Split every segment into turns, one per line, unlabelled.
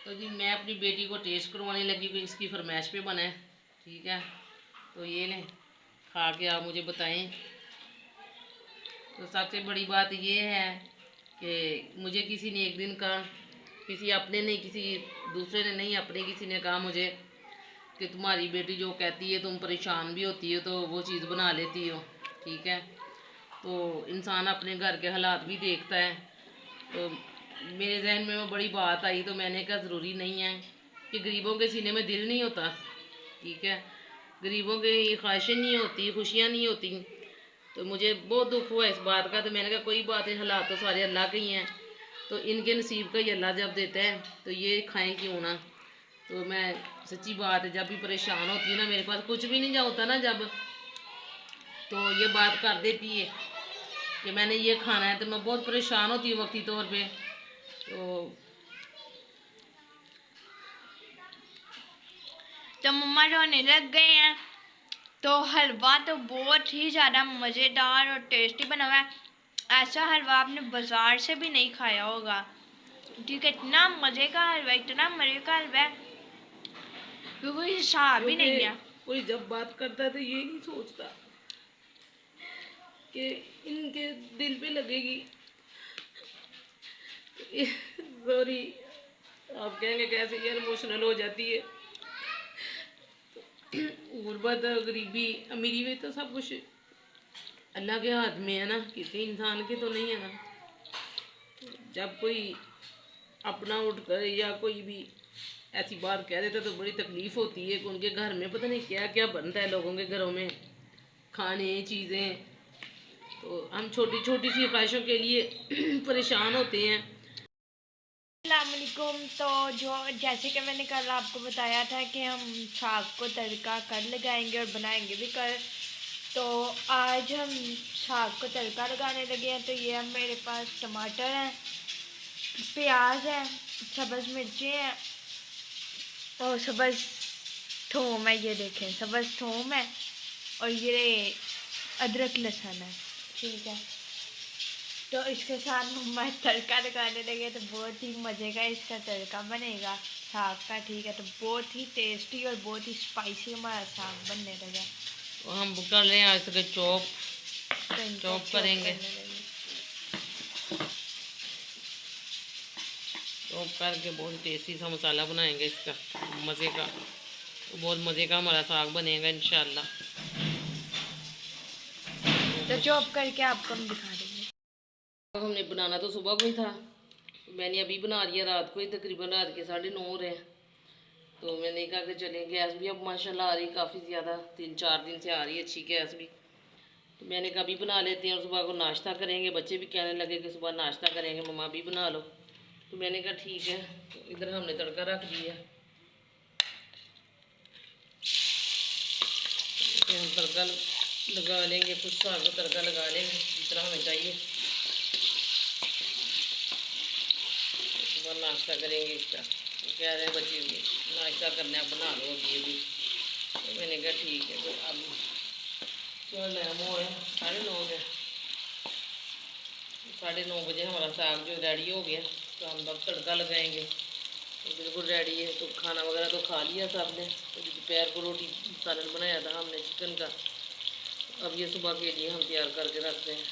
तो जी मैं अपनी बेटी को टेस्ट करवाने लगी कि इसकी फरमाइश पे बना है। ठीक है, तो ये लें, खा के आप मुझे बताएं। तो सबसे बड़ी बात ये है कि मुझे किसी ने एक दिन कहा, किसी अपने नहीं, किसी दूसरे ने नहीं, अपने किसी ने कहा मुझे कि तुम्हारी बेटी जो कहती है तुम परेशान भी होती हो तो वो चीज़ बना लेती हो। ठीक है, तो इंसान अपने घर के हालात भी देखता है। तो मेरे जहन में वो बड़ी बात आई, तो मैंने कहा ज़रूरी नहीं है कि गरीबों के सीने में दिल नहीं होता। ठीक है, गरीबों की ख्वाहिशें नहीं होती, खुशियाँ नहीं होती। तो मुझे बहुत दुख हुआ इस बात का। तो मैंने कहा कोई बात नहीं, हालात तो सारे अल्लाह के ही हैं, तो इनके नसीब का ही अल्लाह जब देता है तो ये खाएं क्यों ना। तो मैं सच्ची बात है, जब भी परेशान होती है ना, मेरे पास कुछ भी नहीं होता ना जब, तो ये बात कर देती है कि मैंने ये खाना है, तो मैं बहुत परेशान होती हूँ वक्ती तौर पे।
तो मम्मा रोने लग गए हैं। तो हलवा तो बहुत ही ज़्यादा मज़ेदार और टेस्टी बना हुआ है। ऐसा हलवा आपने बाज़ार से भी नहीं खाया होगा। ठीक है, इतना मज़े का हलवा, इतना मज़े का हलवा है कि कोई हिसाब ही नहीं है।
कोई जब बात करता है तो ये नहीं सोचता कि इनके दिल पे लगेगी। सॉरी, आप कहेंगे कैसे यार इमोशनल हो जाती है। गुर्बत, गरीबी, अमीरी में तो सब कुछ अल्लाह के हाथ में है ना, किसी इंसान के तो नहीं है ना। जब कोई अपना उठ कर या कोई भी ऐसी बात कह देता तो बड़ी तकलीफ़ होती है कि उनके घर में पता नहीं क्या क्या बनता है, लोगों के घरों में खाने चीज़ें। तो हम छोटी छोटी सी ख्वाहिशों के लिए परेशान होते हैं।
अस्सलामुअलैकुम। तो जो जैसे कि मैंने कल आपको बताया था कि हम साग को तड़का कर लगाएंगे और बनाएंगे भी कर, तो आज हम साग को तड़का लगाने लगे हैं। तो ये मेरे पास टमाटर हैं, प्याज है, सब्ज़ मिर्ची हैं और सब्ज़ थूम है। ये देखें, सब्ज़ थूम है और ये अदरक लहसुन है। ठीक है, तो इसके साथ मम्मा तड़का लगाने लगे तो बहुत ही मज़े का इसका तड़का बनेगा साग का। ठीक है, तो बहुत ही टेस्टी और बहुत ही स्पाइसी हमारा साग बनने लगा।
तो हम कर रहे हैं इसके चॉप करेंगे। चॉप करके बहुत टेस्टी सा मसाला बनाएंगे इसका, मज़े का। तो बहुत मज़े का हमारा साग बनेगा इंशाल्लाह।
तो चॉप करके आपको हम दिखा देंगे।
हमने बनाना तो सुबह को ही था, मैंने अभी बना लिया रात को ही, तकरीबन रात के 9:30 हो रहे हैं। तो मैंने कहा कि चलें, गैस भी अब माशाल्लाह आ रही काफ़ी ज़्यादा, 3-4 दिन से आ रही है अच्छी गैस भी। तो मैंने कहा अभी बना लेते हैं और सुबह को नाश्ता करेंगे। बच्चे भी कहने लगे कि सुबह नाश्ता करेंगे, मम्मा भी बना लो। तो मैंने कहा ठीक है। तो इधर हमने तड़का रख दिया, तो हम तड़का लगा लेंगे, कुछ साग को तड़का लगा लेंगे जितना हमें चाहिए। सुबह नाश्ता करेंगे इसका। तो कह रहे हैं बच्चे भी नाश्ता करना है, बना लो अभी अभी। तो मैंने कहा ठीक है। तो अब क्या टाइम हो है, 9:30 हो गया। 9:30 बजे हमारा साग जो रेडी हो गया, तो हम अब तड़का लगाएंगे। तो बिल्कुल रेडी है। तो खाना वगैरह तो खा लिया सब ने। तो दोपहर को रोटी सालन बनाया था हमने चिकन का। अब ये सुबह के लिए हम तैयार करके रखते हैं।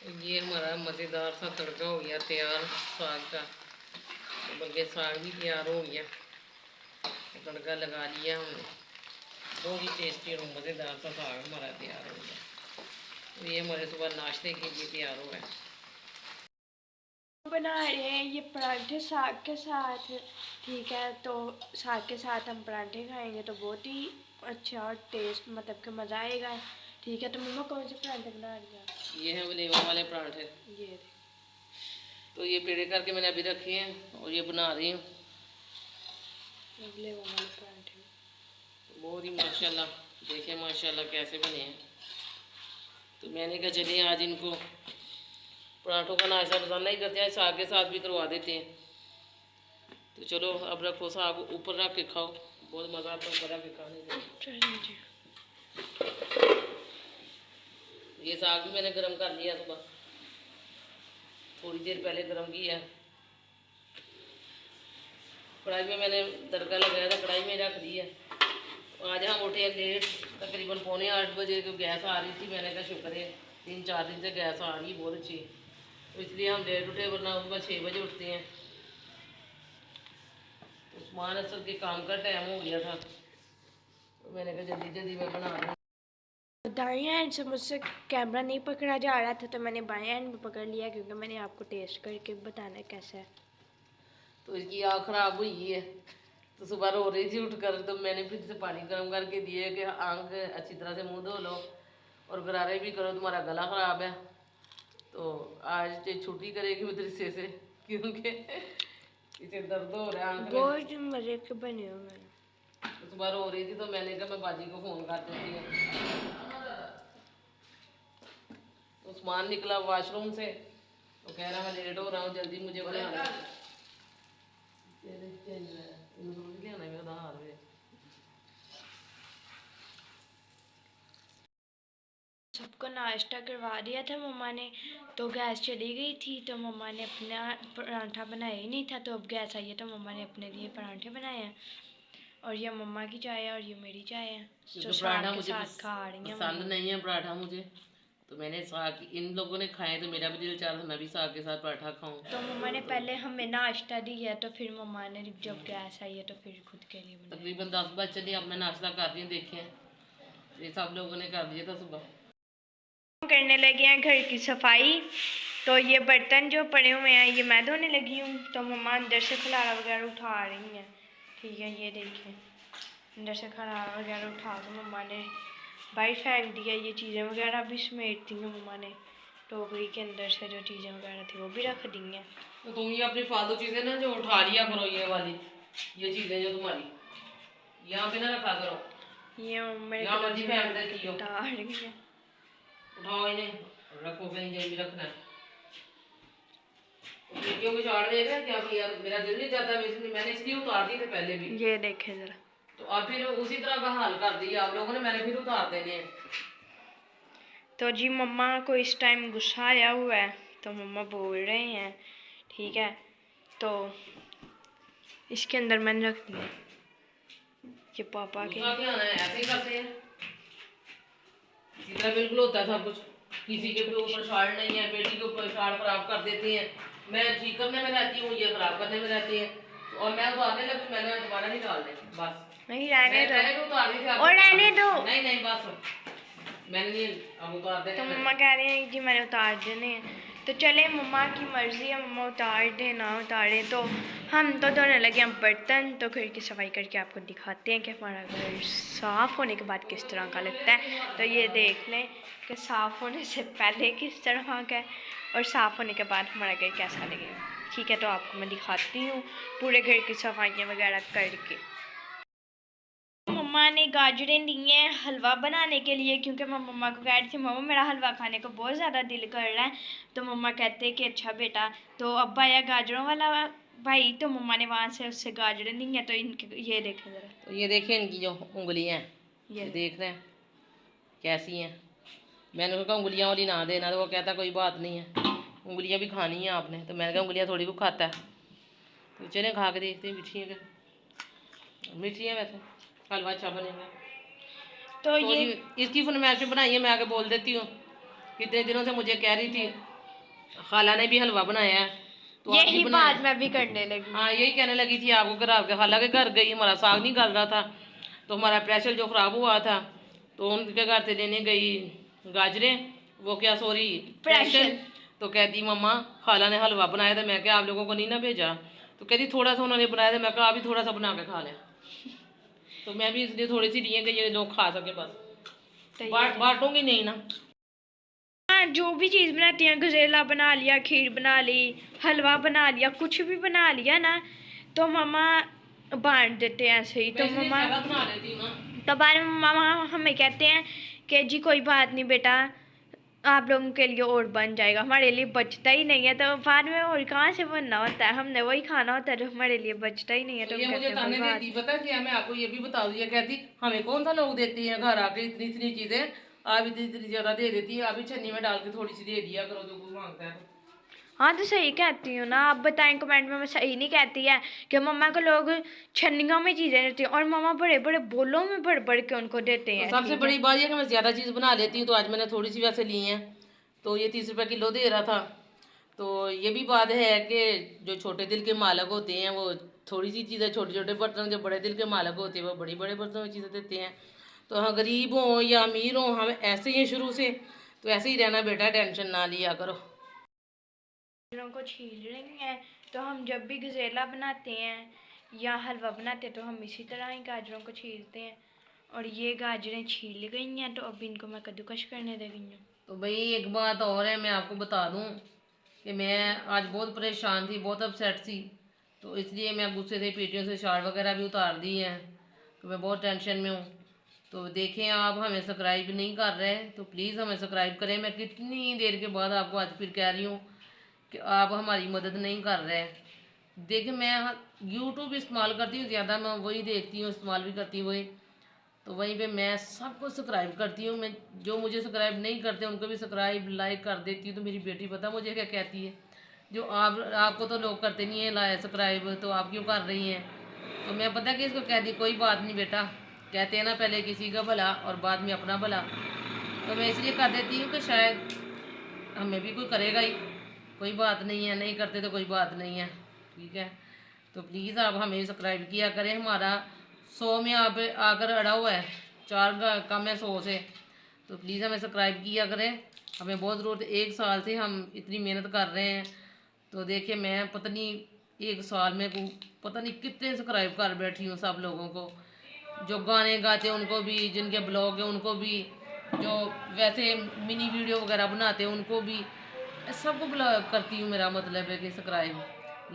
तो ये हमारा मज़ेदार सा तड़का हो गया तैयार साग का। तो बल्कि साग भी तैयार हो गया, तो तड़का लगा लिया हमने। बहुत ही टेस्टी और मज़ेदार सा साग हमारा तैयार हो गया। तो ये हमारे सुबह नाश्ते के लिए तैयार हुआ है।
बना रहे हैं ये पराठे साग के साथ। ठीक है, तो साग के साथ हम पराठे खाएंगे तो बहुत ही अच्छा और टेस्ट, मतलब कि मज़ा आएगा। ठीक है, तो मम्मा कौन से पराठे बना रही हैं?
ये है वलेवा वाले पराठे।
ये
तो ये पेड़े करके मैंने अभी रखे हैं और ये बना रही हूँ।
वलेवा वाले पराठे
बहुत ही माशाल्लाह, देखें माशाल्लाह कैसे बने हैं। तो मैंने कहा चलिए आज इनको पराठों का नाश्ता रोज़ाना ही करते हैं, साग के साथ भी करवा देते हैं। तो चलो अब रखो साग ऊपर रख के खाओ, बहुत मज़ा आता है ऊपर रख के खाने में। ये साग भी मैंने गर्म कर लिया सुबह। थोड़ी देर पहले गर्म किया। कढ़ाई में मैंने तड़का लगाया था, कढ़ाई में रख दिया। आज हम उठे लेट, तकरीबन 7:45 को गैस आ रही थी। मैंने कहा शुक्र है 3-4 दिन से गैस आ रही बहुत अच्छी, तो इसलिए हम लेट उठे, वरना सुबह 6 बजे उठते हैं। उस्मान असल के काम का टाइम हो गया था, तो मैंने कहा जल्दी जल्दी मैं बना दूँ।
दाएं हैंड से मुझसे कैमरा नहीं पकड़ा जा रहा था, तो मैंने बाएं हैंड में पकड़ लिया, क्योंकि मैंने आपको टेस्ट करके बताना है कैसा है।
तो इसकी आँख ख़राब हुई है, तो सुबह रो रही थी उठकर, तो मैंने फिर से पानी गर्म करके दिए कि आँख अच्छी तरह से मुँह धो लो और गरारे भी करो, तुम्हारा गला ख़राब है। तो आज ये छुट्टी करेगी मदरसे से, क्योंकि इसे दर्द हो रहा है आँख में।
बहुत मज़े के बने हो मैंने।
तो सुबह रो रही थी, तो मैंने कहा मैं बाजी को फ़ोन कर देती हूँ। उस्मान निकला वॉशरूम से, तो कह रहा मैं लेट हो रहा हूँ, जल्दी मुझे बनाना।
सबको नाश्ता करवा दिया था मम्मा ने, तो गैस चली गई थी, तो मम्मा ने अपना परांठा बनाया ही नहीं था, तो अब गैस आई है तो मम्मा ने अपने लिए परांठे बनाए हैं। और ये मम्मा की चाय है और ये मेरी चाय है, तो
पराठा
के
मुझे
साथ खा रही हैं
पसंद नहीं है पराठा मुझे, तो मैंने साग, इन लोगों ने खाए तो मेरा भी दिल चाह रहा मैं भी साग के साथ पराठा खाऊं।
तो मम्मा ने पहले हमें नाश्ता दिया, तो फिर मम्मा ने जब गैस आई है तो फिर खुद के लिए बनाया।
तकरीबन 10 बज चले, अब मैं नाश्ता कर रही हूँ। देखें, ये सब लोगों ने कर दिया था सुबह।
करने लगे हैं घर की सफाई, तो ये बर्तन जो पड़े हुए हैं ये मैं धोने लगी हूँ, तो मम्मा अंदर से खलारा वगैरह उठा रही हैं। ठीक है, ये देखिए अंदर से खलारा वगैरह उठा के मम्मा ने बाहर फेंक दिया। ये चीज़ें वगैरह भी समेट दी हैं मम्मा ने, टोकरी के अंदर से जो चीज़ें वगैरह थी वो भी रख दी हैं।
तो तुम ये अपनी फालतू चीज़ें ना जो उठा लिया करो, ये वाली ये चीज़ें जो तुम्हारी यहाँ पे ना रखा करो,
ये मेरे
यहाँ मर्जी फेंक देती हो।
उठा रही हैं।
उठाओ इन्हें, रखो कहीं, जब भी रखना है। क्यों बिछाड़ देगा क्या किया, मेरा दिल नहीं चाहता, मैंने इसलिए उतार दी थे पहले भी।
ये देखें ज़रा,
तो अब फिर उसी तरह का हाल कर दिया आप लोगों ने, मैंने फिर उतार देने हैं।
तो जी मम्मा को इस टाइम गुस्सा आया हुआ है, तो मम्मा बोल रहे हैं। ठीक है, तो इसके अंदर मैंने रख दिया ये पापा के।
गुस्सा क्या है, ऐसे ही करते हैं, इसी तरह बिल्कुल होता है सब कुछ। किसी के ऊपर शार्ट नहीं है, बेटी के ऊपर शार्ट खराब कर देती हैं। मैं ठीक करने में रहती हूँ, ये खराब करने में रहती है, और मैं उतारने लगी, मैंने दोबारा नहीं डालने, बस
नहीं रहने दो,
उतार दी थी
और रहने दो।
नहीं नहीं बस मैंने नहीं, अब उतार देने।
तो मम्मा कह रहे हैं कि मैंने उतार देने हैं, तो चले मम्मा की मर्ज़ी है, मम्मा उतार दे ना उतारे। तो हम तो धोने लगे हैं बर्तन, तो घर की सफाई करके आपको दिखाते हैं कि हमारा घर साफ़ होने के बाद किस तरह का लगता है। तो ये देख लें कि साफ़ होने से पहले किस तरह का है और साफ़ होने के बाद हमारा घर कैसा लगेगा। ठीक है, तो आपको मैं दिखाती हूँ पूरे घर की सफाइयाँ वगैरह करके। मम्मा ने गाजरें ली हैं हलवा बनाने के लिए, क्योंकि मैं मम्मा को कह रही थी मम्मा मेरा हलवा खाने को बहुत ज़्यादा दिल कर रहा है। तो मम्मा कहते हैं कि अच्छा बेटा, तो अब आया गाजरों वाला भाई, तो मम्मा ने वहाँ से उससे गाजरें ली हैं। तो इनके ये देखें ज़रा,
तो ये देखिए इनकी जो उंगलियाँ हैं,
ये
देख रहे हैं कैसी हैं। मैंने उसको कहा उंगलियाँ वाली ना देना, तो वो कहता कोई बात नहीं है, उंगलियाँ भी खानी है आपने। तो मैंने कहा उंगलियाँ थोड़ी को खाता है, तो चले खा के देखते हैं मीठी है क्या। मीठी है, वैसे हलवा अच्छा बनेगा।
तो ये
इसकी फरमाइश बनाई है, मैं आके बोल देती हूँ। कितने दिनों से मुझे कह रही थी खाला ने भी हलवा बनाया है, तो
यही बात मैं भी करने लगी।
हाँ, यही कहने लगी थी आपको घर के खाला के घर गई, हमारा साग नहीं गल रहा था, तो हमारा प्रेशर जो ख़राब हुआ था, तो उनके घर से लेने गई गाजरें, वो क्या सॉरी प्रेशर। तो कहती मम्मा खाला ने हलवा बनाया था। मैं क्या आप लोगों को नहीं ना भेजा, तो कहती थोड़ा सा उन्होंने बनाया था। मैं कहा अभी थोड़ा सा बना के खा लें, तो मैं भी इसलिए थोड़ी सी लिए कि ये लोग खा सके, बस बांटूंगी नहीं ना।
हाँ, जो भी चीज़ बनाती हैं, गजेला बना लिया, खीर बना ली, हलवा बना लिया, कुछ भी बना लिया ना, तो मम्मा बांट देते हैं ऐसे ही। तो मम्मा
बना लेती हूँ ना,
तो बाद में मामा हमें कहते हैं कि जी कोई बात नहीं बेटा, आप लोगों के लिए और बन जाएगा, हमारे लिए बचता ही नहीं है। तो बाद में और कहाँ से बनना होता है, हमने वही खाना होता है जो हमारे लिए बचता ही नहीं है। तो
ये मुझे ताने देती, पता क्या, मैं आपको ये भी बता दूँ, ये कहती हमें कौन सा लोग देती हैं घर आके इतनी इतनी चीज़ें, आप इतनी इतनी ज़्यादा दे देती है, अभी छन्नी में डाल के थोड़ी सी दे दिया करो जो कुछ मांगता है।
हाँ तो सही कहती हूँ ना, आप बताएं कमेंट में, मैं सही नहीं कहती है कि मम्मा को लोग छन्नियों में चीज़ें देती हैं और मम्मा बड़े बड़े बोलों में भर भर के उनको देते
तो
हैं।
सबसे
ठीक
बड़ी
है,
बात यह कि मैं ज़्यादा चीज़ बना लेती हूँ, तो आज मैंने थोड़ी सी वैसे ली हैं, तो ये 30 रुपये किलो दे रहा था। तो ये भी बात है कि जो छोटे दिल के मालिक होते हैं वो थोड़ी सी चीज़ें, छोटे छोटे बर्तन, जो बड़े दिल के मालिक होते हैं वो बड़ी बड़े बर्तनों में चीज़ें देते हैं। तो हाँ, गरीब हों या अमीर हों, हम ऐसे ही हैं शुरू से, तो ऐसे ही रहना बेटा, टेंशन ना लिया करो।
गाजरों को छील रही हैं, तो हम जब भी गजेला बनाते हैं या हलवा बनाते हैं तो हम इसी तरह ही गाजरों को छीलते हैं। और ये गाजरें छील गई हैं, तो अब इनको मैं कद्दूकश करने दे गई हूँ।
तो भाई एक बात और है, मैं आपको बता दूं कि मैं आज बहुत परेशान थी, बहुत अपसेट थी, तो इसलिए मैं गुस्से से पेटियों से शार्ट वगैरह भी उतार दी हैं, तो मैं बहुत टेंशन में हूँ। तो देखें, आप हमें सब्सक्राइब नहीं कर रहे तो प्लीज़ हमें सब्सक्राइब करें। मैं कितनी देर के बाद आपको आज फिर कह रही हूँ कि आप हमारी मदद नहीं कर रहे। देखिए, मैं यूट्यूब इस्तेमाल करती हूँ ज़्यादा, मैं वही देखती हूँ, इस्तेमाल भी करती हूँ वही, तो वहीं पे मैं सबको सब्सक्राइब करती हूँ। मैं जो मुझे सब्सक्राइब नहीं करते उनको भी सब्सक्राइब लाइक कर देती हूँ। तो मेरी बेटी पता मुझे क्या कहती है, जो आपको तो लोग करते नहीं है लाइक सब्सक्राइब, तो आप क्यों कर रही हैं? तो मैं पता कि इसको कह दी, कोई बात नहीं बेटा, कहते हैं ना पहले किसी का भला और बाद में अपना भला। तो मैं इसलिए कर देती हूँ कि शायद हमें भी कोई करेगा ही, कोई बात नहीं है, नहीं करते तो कोई बात नहीं है, ठीक है। तो प्लीज़ आप हमें सब्सक्राइब किया करें। हमारा 100 में आप आकर अड़ा हुआ है, 4 कम है 100 से, तो प्लीज़ हमें सब्सक्राइब किया करें। हमें बहुत ज़रूरत है, 1 साल से हम इतनी मेहनत कर रहे हैं। तो देखिए, मैं पता नहीं 1 साल में पता नहीं कितने सब्सक्राइब कर बैठी हूँ सब लोगों को, जो गाने गाते हैं उनको भी, जिनके ब्लॉग हैं उनको भी, जो वैसे मिनी वीडियो वगैरह बनाते हैं उनको भी, सबको करती हूँ। मेरा मतलब है कि सब्सक्राइब,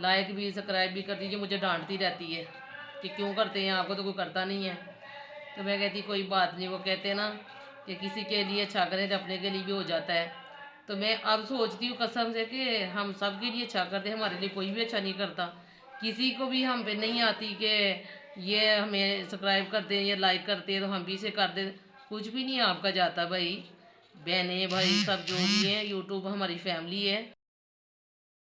लाइक भी, सब्सक्राइब भी करती है। जो मुझे डांटती रहती है कि क्यों करते हैं, आपको तो कोई करता नहीं है। तो मैं कहती कोई बात नहीं, वो कहते हैं ना कि किसी के लिए अच्छा करें तो अपने के लिए भी हो जाता है। तो मैं अब सोचती हूँ कसम से कि हम सब के लिए अच्छा करते हैं, हमारे लिए कोई भी अच्छा नहीं करता। किसी को भी हम पे नहीं आती कि ये हमें सब्सक्राइब करते हैं या लाइक करते हैं तो हम भी इसे कर दें, कुछ भी नहीं आपका जाता भाई। बहनें भाई सब जो भी हैं, यूट्यूब हमारी फैमिली है।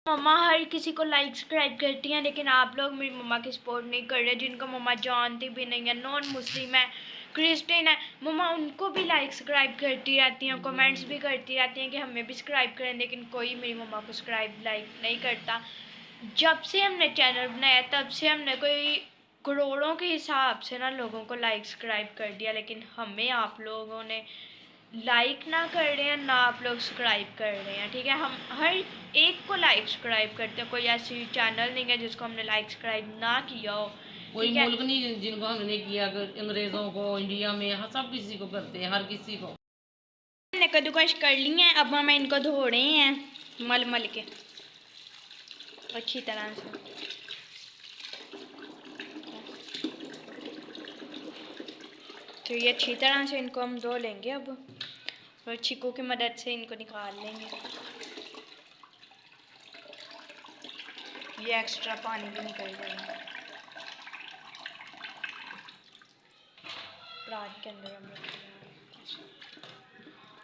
मम्मा हर किसी को लाइक सब्सक्राइब करती हैं, लेकिन आप लोग मेरी मम्मा की सपोर्ट नहीं कर रहे। जिनको मम्मा जानती भी नहीं है, नॉन मुस्लिम है, क्रिश्चियन है, मम्मा उनको भी लाइक सब्सक्राइब करती रहती हैं, कमेंट्स भी करती रहती हैं कि हमें भी सब्सक्राइब करें, लेकिन कोई मेरी मम्मा को सब्सक्राइब लाइक नहीं करता। जब से हमने चैनल बनाया तब से हमने कोई करोड़ों के हिसाब से ना लोगों को लाइक सब्सक्राइब कर दिया, लेकिन हमें आप लोगों ने लाइक ना कर रहे हैं ना आप लोग सब्सक्राइब कर रहे हैं। ठीक है, हम हर एक को लाइक सब्सक्राइब करते हैं, कोई ऐसी चैनल नहीं है जिसको हमने लाइक सब्सक्राइब ना किया हो।
कोई
ठीक है,
मुल्क नहीं जिनको हमने किया, अगर अंग्रेज़ों को इंडिया में सब किसी को करते हैं, हर किसी को।
हमने कद्दूकश कर ली हैं, अब हम इनको धो रहे हैं मल मल के अच्छी तरह से। तो ये अच्छी तरह से इनको हम धो लेंगे अब, और छिक्कू की मदद से इनको निकाल लेंगे। ये एक्स्ट्रा पानी भी निकल जाएगा परात के अंदर हम रखेंगे।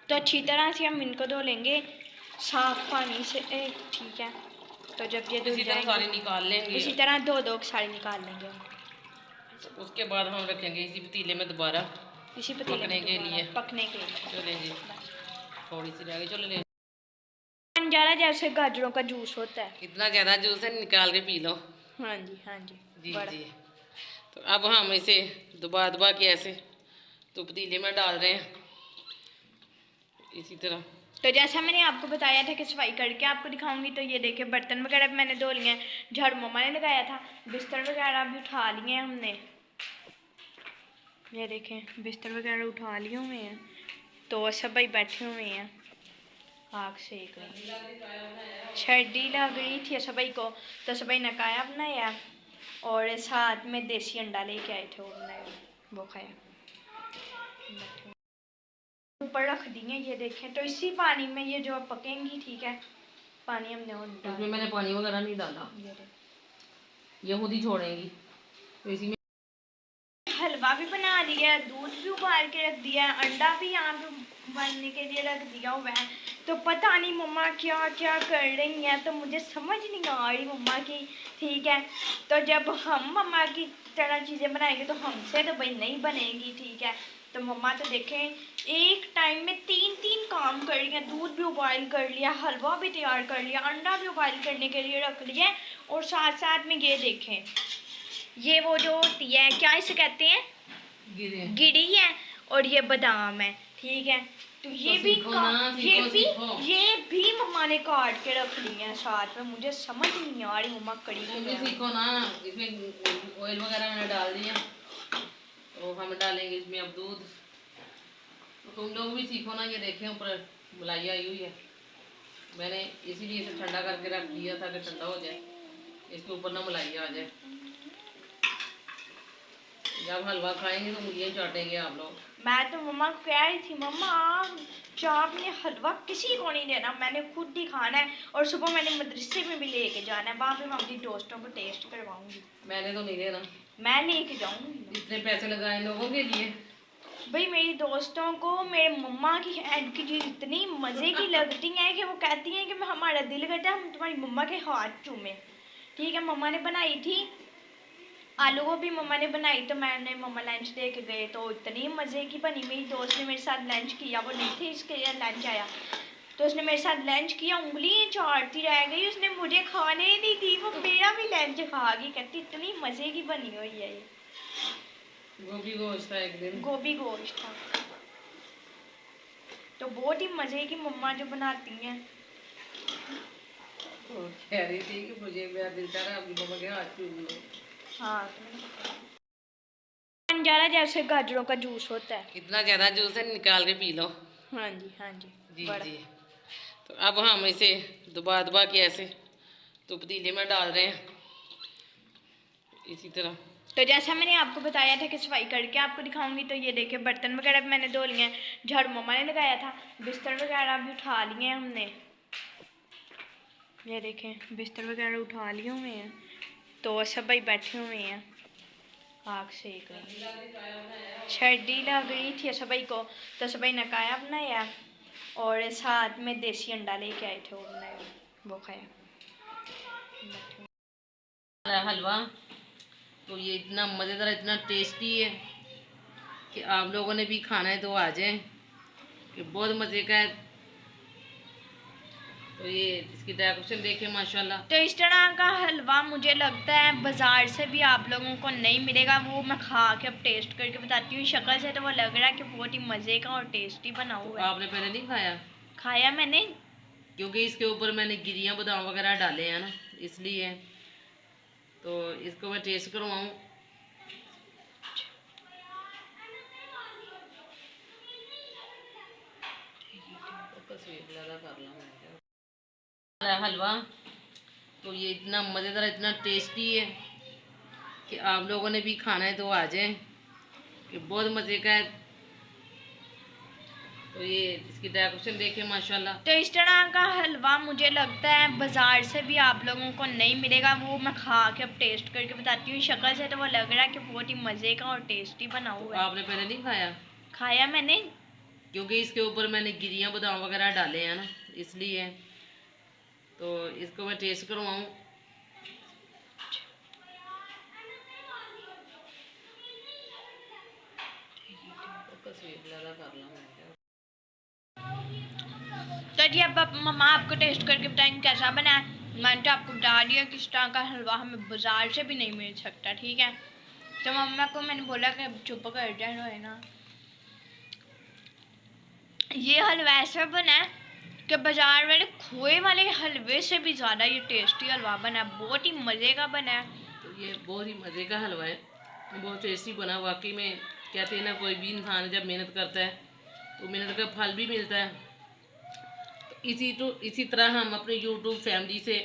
तो अच्छी तरह से हम इनको धो लेंगे साफ पानी से। ठीक है, तो जब ये धुल
इसी तरह सारे
जाएंगे
निकाल लेंगे,
इसी तरह दो दो सारे निकाल लेंगे हम।
उसके बाद हम रखेंगे इसी पतीले में दोबारा
इसी पतीले
पकने
में
के
दोबारा
लिए।
पकने के लिए।
चलें जी, थोड़ी सी रह गई, चलो ले।
बन जाना जैसे गाजरों का जूस होता है।
इतना ज़्यादा जूस है, निकाल के पी लो।
हाँ जी, हाँ जी,
जी
बड़ा।
जी। तो अब हम इसे दबा दबा के ऐसे तो पतीले में डाल रहे हैं इसी तरह।
तो जैसा मैंने आपको बताया था कि सफाई करके आपको दिखाऊंगी, तो ये देखिए बर्तन वगैरह भी मैंने धो लिए हैं, झाड़ू मम्मा ने लगाया था, बिस्तर वगैरह भी उठा लिए हैं हमने। ये देखें बिस्तर वगैरह उठा लिए हुए हैं, तो सब भाई बैठे हुए हैं आग सेक रहे हैं। सर्दी लग रही थी सभी को, तो सभी ने काया बनाया और साथ में देसी अंडा लेके आए थे, वो बनाया, वो खाया। ऊपर रख दिए ये देखें, तो इसी पानी में ये जो पकेंगी। ठीक है, पानी हमने और
इसमें मैंने पानी वगैरह नहीं डाला, ये खुद ही छोड़ेंगी। तो इसी में
हलवा भी बना लिया है, दूध भी उबाल के रख दिया है, अंडा भी यहाँ पे उबालने के लिए रख दिया हुआ है। तो पता नहीं मम्मा क्या क्या कर रही हैं, तो मुझे समझ नहीं आ रही मम्मा की। ठीक है, तो जब हम मम्मा की तरह चीज़ें बनाएंगे तो हमसे तो भाई नहीं बनेगी। ठीक है, तो मम्मा तो देखें एक टाइम में 3 काम कर रही हैं। दूध भी उबाल कर लिया, हलवा भी तैयार कर लिया, अंडा भी उबाल करने के लिए रख लिया, और साथ साथ में ये देखें, ये वो जो होती है क्या इसे कहते हैं, गिरी है, और ये बादाम है। ठीक है, तो ये भी ये भी मम्मा ने काट के रख ली है साथ में। मुझे समझ नहीं आ रही मम्मा कड़ी
सीखो ना, इसमें ऑयल वगैरह मैंने डाल दिया, तो हम डालेंगे इसमें अब दूध। तो तुम लोग भी सीखो ना। ये देखें ऊपर मलाई आई हुई है, मैंने इसीलिए इसे ठंडा करके रख दिया था कि ठंडा हो जाए, इसके ऊपर ना मलाई आ जाए। जब हलवा खाएंगे तो मुझे चाटेंगे आप लोग।
मैं तो मम्मा को कह रही थी, मम्मा चाप ने हलवा किसी को नहीं देना, मैंने खुद ही खाना है, और सुबह मैंने मदरसे में भी लेके जाना है, वहाँ पे मैं अपनी दोस्तों को टेस्ट करवाऊंगी।
मैंने तो नहीं देना,
मैं लेके जाऊंगी।
इतने पैसे लगाए लोगों के लिए।
भाई मेरी दोस्तों को मेरे मम्मा की हैंड की चीज़ इतनी मज़े की लगती है कि वो कहती हैं कि हमारा दिल करता है हम तुम्हारी मम्मा के हाथ चूमें। ठीक है, मम्मा ने बनाई थी आलू गोभी, मम्मा ने बनाई, तो मैंने मम्मा लंच दे के गए तो इतनी मज़े की बनी। मेरी दोस्त ने मेरे साथ लंच किया, वो नहीं थी इसके लिए लंच आया, तो उसने मेरे साथ लंच किया, उंगली चाटती रह गई, उसने मुझे खाने ही नहीं दी, वो मेरा भी लंच खा गई। कहती इतनी मज़े की बनी हुई है ये।
गोभी गोश्त था एक दिन,
गोभी गोश्त था, तो बहुत ही मज़े की मम्मा जो बनाती हैं।
तो कह रही थी कि मुझे मेरा दिल कर रहा है अपनी मम्मा के हाथ चूम लो।
हाँ, ज़्यादा जैसे गाजरों का जूस होता है,
इतना ज़्यादा जूस है, निकाल के पी लो।
हाँ जी हाँ जी
जी
बड़ा।
जी। तो अब हम इसे दबा दबा के ऐसे तो पतीले में डाल रहे हैं इसी तरह।
तो जैसा मैंने आपको बताया था कि सफाई करके आपको दिखाऊंगी, तो ये देखिए बर्तन वगैरह भी मैंने धो लिए हैं, झाड़ू मम्मा ने लगाया था, बिस्तर वगैरह भी उठा लिए हैं हमने। ये देखें बिस्तर वगैरह उठा लिए हुए हैं, तो सब भाई बैठे हुए हैं आग सेक रहे हैं। सर्दी लग रही थी सभी को, तो सभी ने काया बनाया, और साथ में देसी अंडा लेके आए थे, वो बनाया, वो खाया।
हलवा तो ये इतना मज़ेदार, इतना टेस्टी है कि आप लोगों ने भी खाना है तो आ जाएं, कि बहुत मज़े का है। तो ये इसकी डेकोरेशन देखें माशाल्लाह।
तो इस तरह का हलवा मुझे लगता है बाज़ार से भी आप लोगों को नहीं मिलेगा, वो मैं खा के अब टेस्ट करके बताती हूँ। शक्ल से तो वो लग रहा है कि बहुत ही मज़े का और टेस्टी बना हुआ है।
आपने पहले नहीं खाया?
खाया मैंने,
क्योंकि इसके ऊपर मैंने गिरियाँ बादाम वगैरह डाले हैं ना, इसलिए। तो इसको मैं टेस्ट करवाऊँ। हलवा तो ये इतना मज़ेदार, इतना टेस्टी है कि आप लोगों ने भी खाना है तो आ जाएं, कि बहुत मज़े का है। तो ये इसकी डेकोरेशन देखें माशाल्लाह।
तो इस तरह का हलवा मुझे लगता है बाज़ार से भी आप लोगों को नहीं मिलेगा, वो मैं खा के अब टेस्ट करके बताती हूँ। शक्ल से तो वो लग रहा है कि बहुत ही मज़े का और टेस्टी बना हुआ है।
आपने पहले नहीं खाया?
खाया मैंने,
क्योंकि इसके ऊपर मैंने गिरियाँ बादाम वगैरह डाले हैं ना, इसलिए। तो इसको मैं टेस्ट करवाऊँ।
तो जी अब मम्मा आपको टेस्ट करके बताएंगे कैसा बना है। मैंने तो आपको बता दिया कि इस तरह का हलवा हमें बाज़ार से भी नहीं मिल सकता। ठीक है, तो मम्मा को मैंने बोला कि अब चुप कर जाए है ना। ये हलवा ऐसा बना है कि बाज़ार वाले खोए वाले हलवे से भी ज़्यादा ये टेस्टी हलवा बना है, बहुत ही मज़े का बना है।
तो ये बहुत ही मज़े का हलवा है, बहुत टेस्टी बना वाकई में। कहते हैं ना, कोई भी इंसान जब मेहनत करता है तो मेहनत का फल भी मिलता है। तो इसी तरह हम अपनी यूट्यूब फैमिली से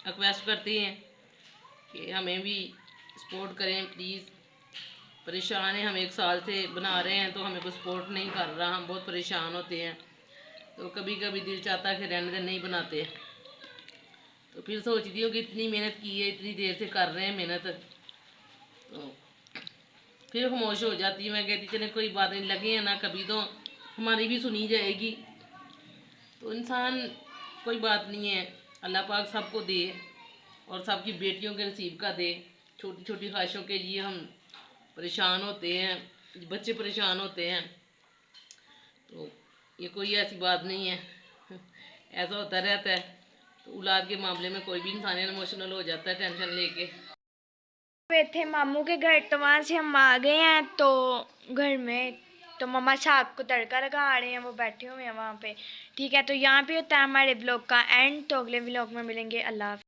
रिक्वेस्ट करते हैं कि हमें भी सपोर्ट करें प्लीज़। परेशान हैं, हम 1 साल से बना रहे हैं तो हमें कोई सपोर्ट नहीं कर रहा, हम बहुत परेशान होते हैं। तो कभी कभी दिल चाहता है कि रहने दे, नहीं बनाते। तो फिर सोचती हूँ कि इतनी मेहनत की है, इतनी देर से कर रहे हैं मेहनत, तो फिर खामोश हो जाती है। मैं कहती चले कोई बात नहीं, लगे हैं ना, कभी तो हमारी भी सुनी जाएगी। तो इंसान, कोई बात नहीं है, अल्लाह पाक सबको दे और सबकी बेटियों के नसीब का दे। छोटी छोटी ख्वाहिशों के लिए हम परेशान होते हैं, बच्चे परेशान होते हैं, तो ये कोई ऐसी बात नहीं है। ऐसा होता रहता है। तो औलाद के मामले में कोई भी इंसान इमोशनल हो जाता है टेंशन लेके।
गए थे मामू के घर, तो वहाँ से हम आ गए हैं। तो घर में तो मम्मा साग को तड़का लगा रहे हैं, वो बैठे हुए हैं वहाँ पे। ठीक है, तो यहाँ पे होता है हमारे ब्लॉग का एंड। तो अगले ब्लॉग में मिलेंगे। अल्लाह हाफ़िज़।